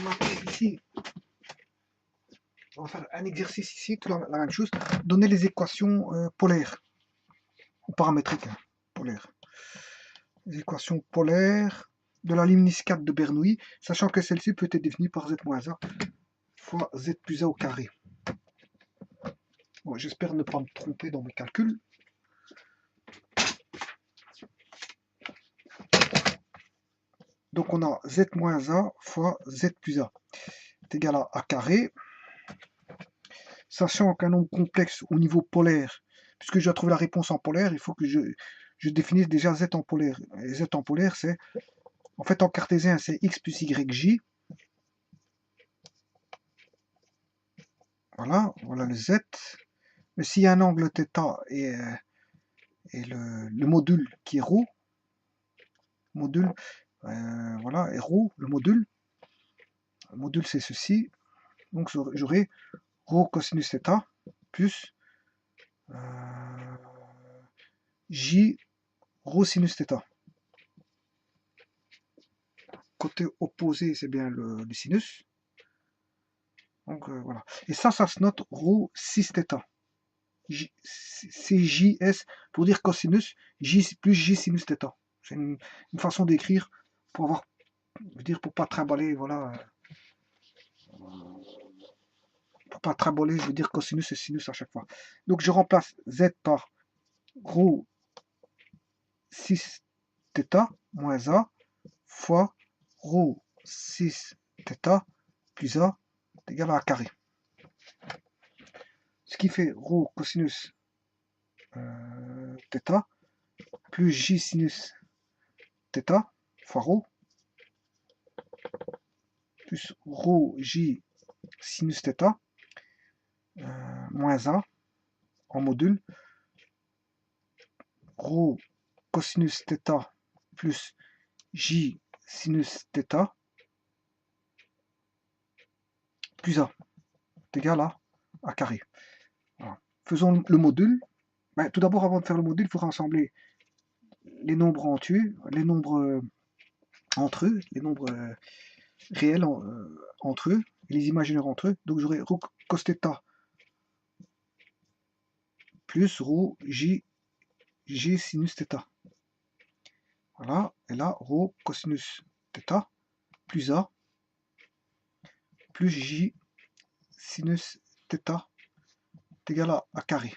maintenant, ici, on va faire un exercice ici, tout la même chose. Donner les équations polaires, ou paramétriques, hein, polaires. Les équations polaires de la limite 4 de Bernoulli, sachant que celle-ci peut être définie par z moins a fois z plus a au carré. Bon, j'espère ne pas me tromper dans mes calculs. Donc on a z moins a fois z plus a est égal à a carré. Sachant qu'un nombre complexe au niveau polaire, puisque je dois trouver la réponse en polaire, il faut que je définisse déjà z en polaire. Et z en polaire, c'est, en fait en cartésien, c'est x plus yj. Voilà le z. Mais s'il y a un angle θ et le module qui est ρ, module, voilà, et ρ, le module c'est ceci, donc j'aurai ρ cosinus θ plus j ρ sinus θ. Côté opposé, c'est bien le sinus. Donc voilà. Et ça se note ρ 6 θ. C'est JS pour dire cosinus, J plus J sinus θ. C'est une façon d'écrire pour avoir, pour pas trimballer, voilà. Pour pas trimballer, je veux dire cosinus et sinus à chaque fois. Donc je remplace Z par ρ 6 θ moins A fois ρ 6 θ plus A est égal à A carré. Ce qui fait ρ cosinus θ plus J sinus θ fois ρ plus ρ J sinus θ moins A en module ρ cosinus θ plus J sinus θ plus A est égal à A carré. Voilà. Faisons le module. Ben, tout d'abord, avant de faire le module, il faut rassembler les nombres entiers, les nombres entre eux, les nombres réels entre eux, et les imaginaires entre eux. Donc j'aurai ρ cos θ plus ρ j sinus θ. Voilà, et là, ρ cosinus θ plus A plus J sinus θ est égal à A carré.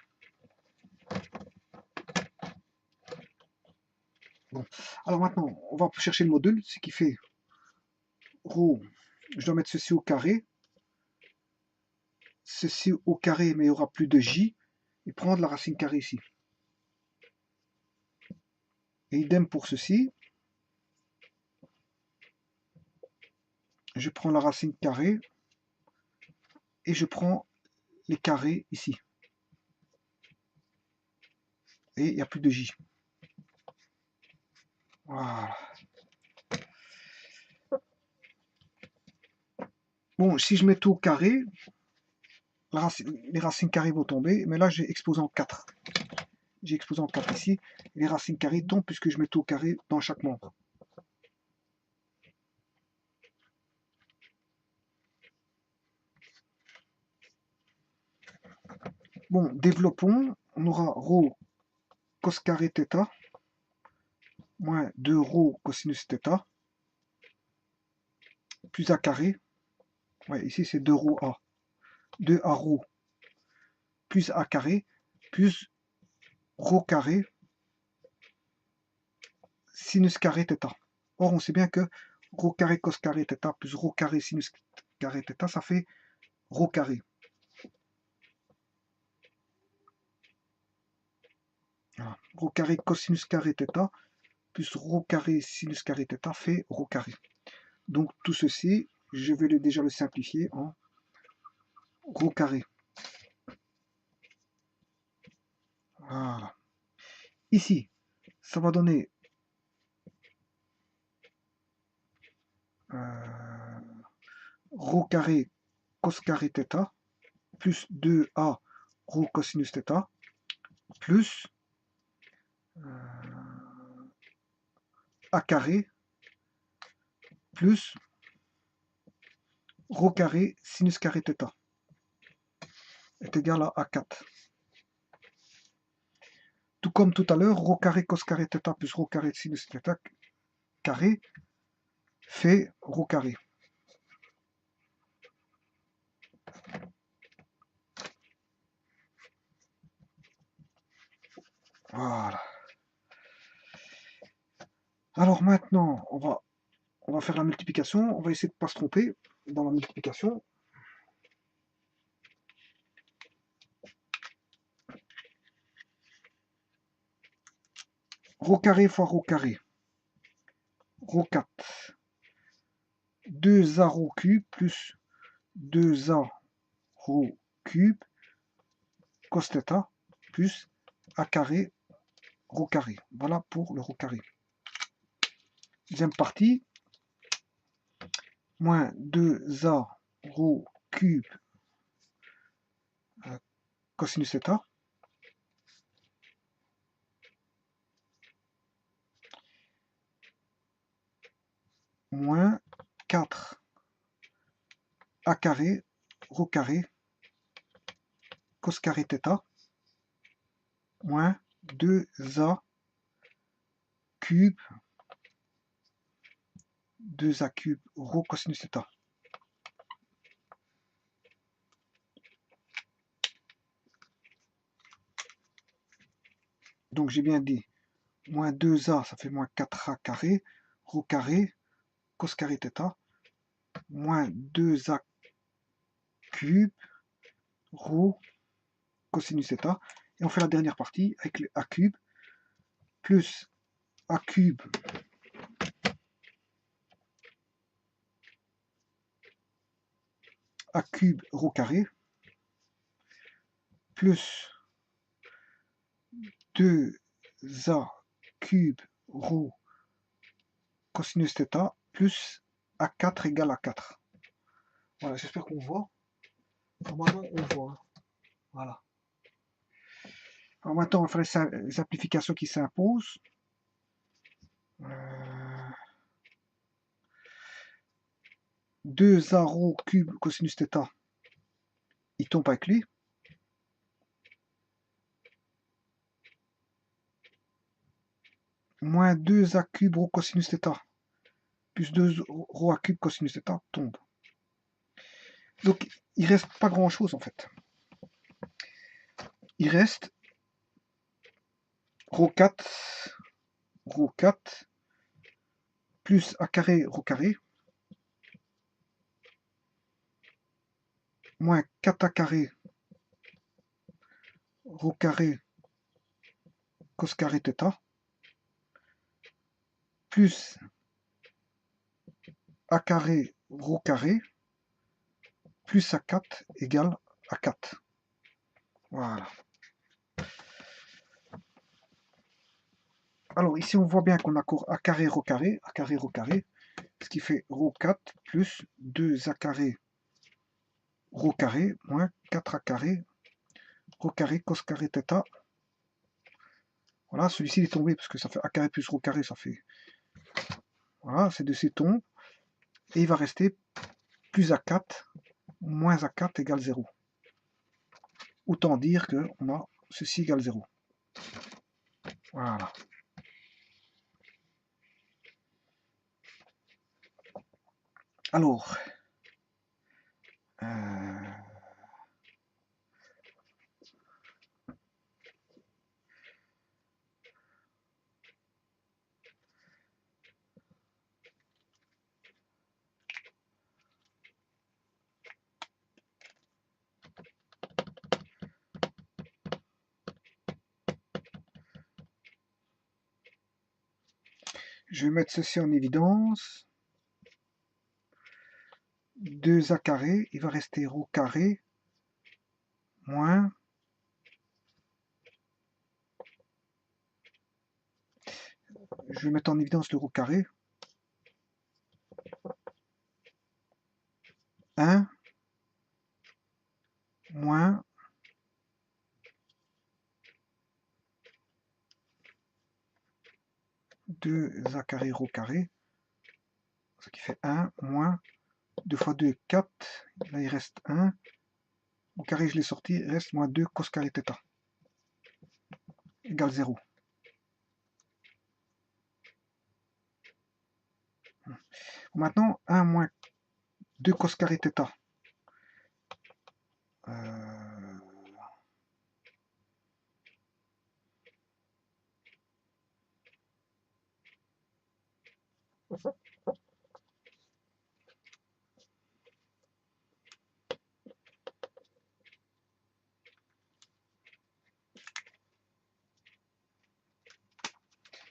Bon, alors maintenant, on va chercher le module, ce qui fait ρ, je dois mettre ceci au carré, ceci au carré, mais il n'y aura plus de J, et prendre la racine carrée ici. Et idem pour ceci, je prends la racine carrée, et je prends les carrés ici. Et il n'y a plus de J. Voilà. Bon, si je mets tout au carré, les racines carrées vont tomber, mais là j'ai exposé en 4. J'ai exposé en 4 ici, et les racines carrées tombent puisque je mets tout au carré dans chaque membre. Bon, développons, on aura ρ cos carré θ moins 2 ρ cosinus θ plus A carré. Ouais, ici c'est 2 ρ A. 2 A ρ plus A carré plus ρ carré sinus carré θ. Or, on sait bien que ρ carré cos carré θ plus ρ carré sinus carré θ, ça fait ρ carré. Voilà. Ρ carré cosinus carré θ plus ρ carré sinus carré θ fait ρ carré. Donc tout ceci, je vais déjà le simplifier en ρ carré. Voilà. Ici, ça va donner ρ carré cos carré θ plus 2a ρ cosinus θ plus A carré plus rho carré sinus carré θ est égal à A4. Tout comme tout à l'heure, rho carré cos carré θ plus rho carré sinus θ carré fait rho carré. Voilà. Alors maintenant, on va faire la multiplication. On va essayer de ne pas se tromper dans la multiplication. Rho carré fois rho carré. Rho 4. 2a rho cube plus 2a rho cube cos θ plus a carré rho carré. Voilà pour le rho carré. Deuxième partie, moins 2a rho cube cosinus θ moins 4 a carré rho carré cos carré θ moins 2a cube 2a cube rho cosinus θ. Donc j'ai bien dit moins 2a, ça fait moins 4a carré, rho carré, cos carré θ, moins 2a cube, rho cosinus θ. Et on fait la dernière partie avec le a cube, plus a cube rho carré, plus 2a cube rho cosinus θ plus A4 égale à 4. Voilà, j'espère qu'on voit. Normalement, on voit. Voilà. Alors maintenant, on va faire les simplifications qui s'imposent. 2a rho cube cosinus θ, il tombe avec lui. Moins 2a cube rho cosinus θ plus 2 rho a cube cosinus θ tombe. Donc, il reste pas grand chose en fait. Il reste rho 4 plus a carré rho carré moins 4a carré rho carré cos carré θ plus a carré rho carré plus A4 égale A4. Voilà. Alors ici on voit bien qu'on a A carré rho carré, ce qui fait rho 4 plus 2a carré rho carré moins 4a carré rho carré cos carré θ. Voilà, celui-ci est tombé parce que ça fait a carré plus rho carré, ça fait... Voilà, ces deux-ci tombent. Et il va rester plus A4 moins A4 égale 0. Autant dire qu'on a ceci égale 0. Voilà. Alors, je vais mettre ceci en évidence. 2a carré, il va rester rho carré moins je vais mettre en évidence le rho carré 1 moins 2a carré rho carré, ce qui fait 1 moins 2 fois 2, 4. Là, il reste 1. Au carré, je l'ai sorti. Il reste moins 2 cos carré θ égale 0. Maintenant, 1 moins 2 cos carré θ.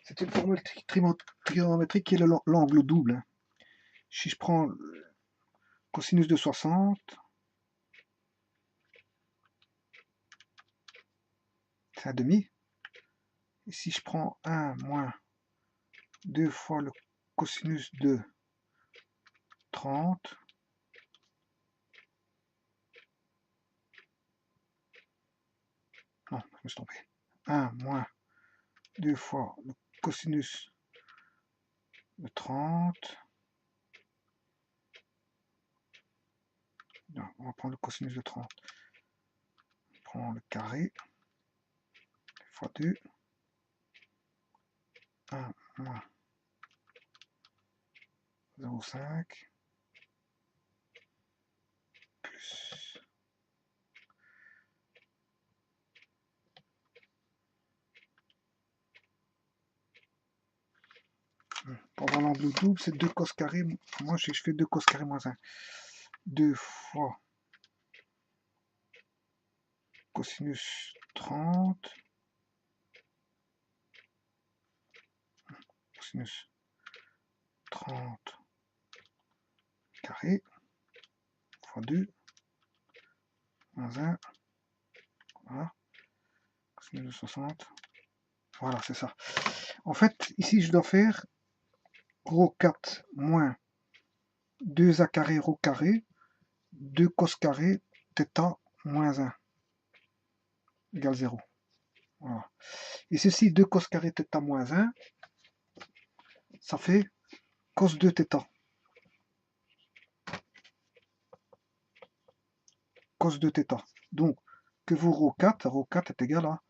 C'est une formule trigonométrique qui est l'angle double. Si je prends cosinus de 60, c'est un demi. Et si je prends 1 moins 2 fois le cosinus de 30, non, je me suis trompé. 1 moins 2 fois le cosinus de 30. Non, on va prendre le cosinus de 30. On prend le carré fois 2. 1 moins 0,5 plus pour avoir l'angle double, c'est 2 cos carré. Moi, je fais 2 cos carré moins 1. 2 fois cosinus 30. Cosinus 30 carré fois 2 moins 1. Voilà. Cosinus de 60. Voilà, c'est ça. En fait, ici, je dois faire rho 4 moins 2a carré rho carré, 2 cos carré θ moins 1 égale 0. Voilà. Et ceci, 2 cos carré θ moins 1, ça fait cos 2 θ. Cos 2 θ. Donc, que vaut rho 4? Rho 4 est égal à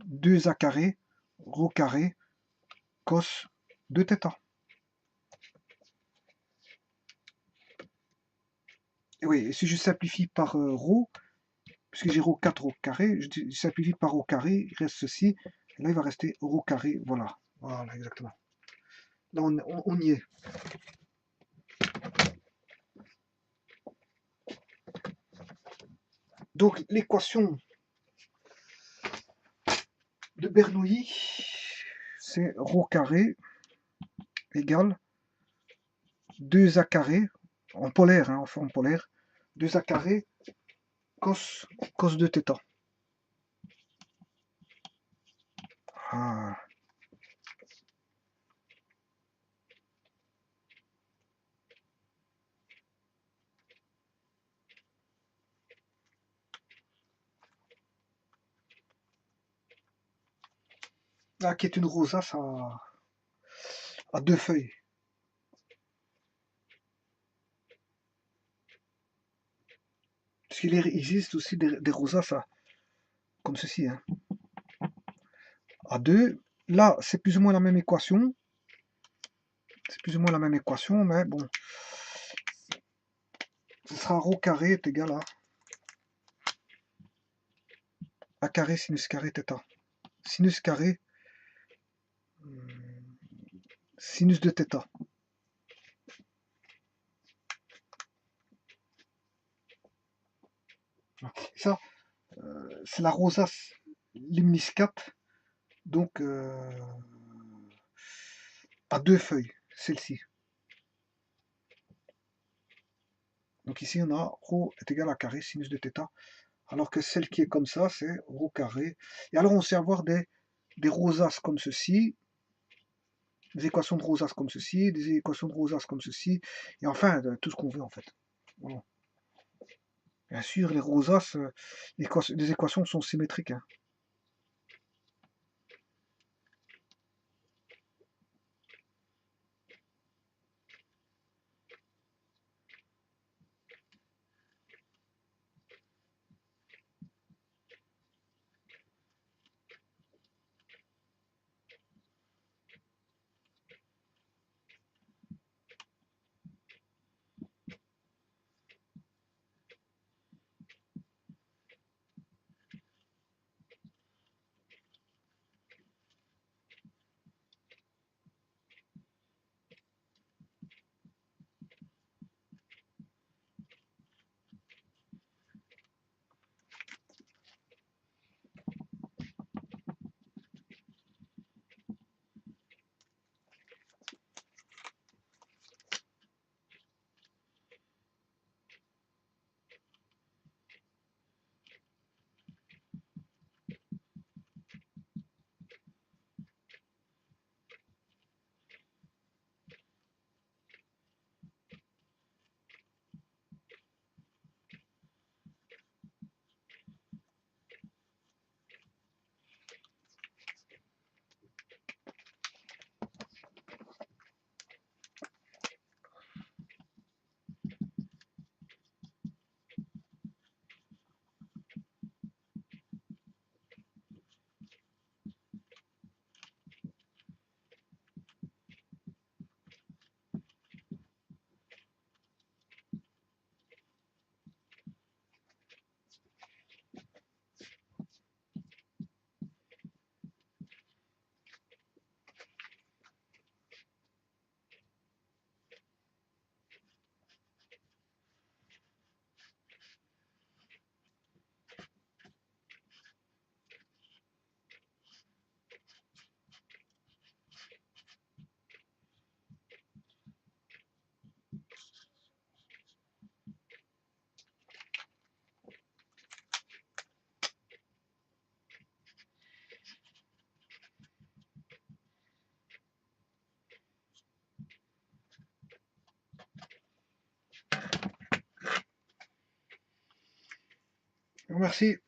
2a carré rho carré cos 2 θ. Et oui, et si je simplifie par rho, puisque j'ai rho 4 rho carré, je simplifie par rho carré, il reste ceci, et là il va rester rho carré, voilà. Voilà, exactement. Là on y est. Donc l'équation de Bernoulli, c'est rho carré égale 2a carré, en polaire, hein, en forme polaire, 2a carré cos 2 θ. Ah. Là qui est une rosace à 2 feuilles. Parce qu'il existe aussi des rosaces comme ceci, hein, à 2. Là, c'est plus ou moins la même équation. C'est plus ou moins la même équation, mais bon. Ce sera rho carré est égal à a carré sinus carré θ. Sinus carré sinus de θ. Ça, c'est la rosace limniscate, donc à 2 feuilles, celle-ci. Donc ici, on a rho est égal à carré sinus de θ, alors que celle qui est comme ça, c'est rho carré. Et alors, on sait avoir des rosaces comme ceci, des équations de rosaces comme ceci, des équations de rosaces comme ceci, et enfin, tout ce qu'on veut en fait. Voilà. Bien sûr, les rosaces, les équations sont symétriques, hein. Merci.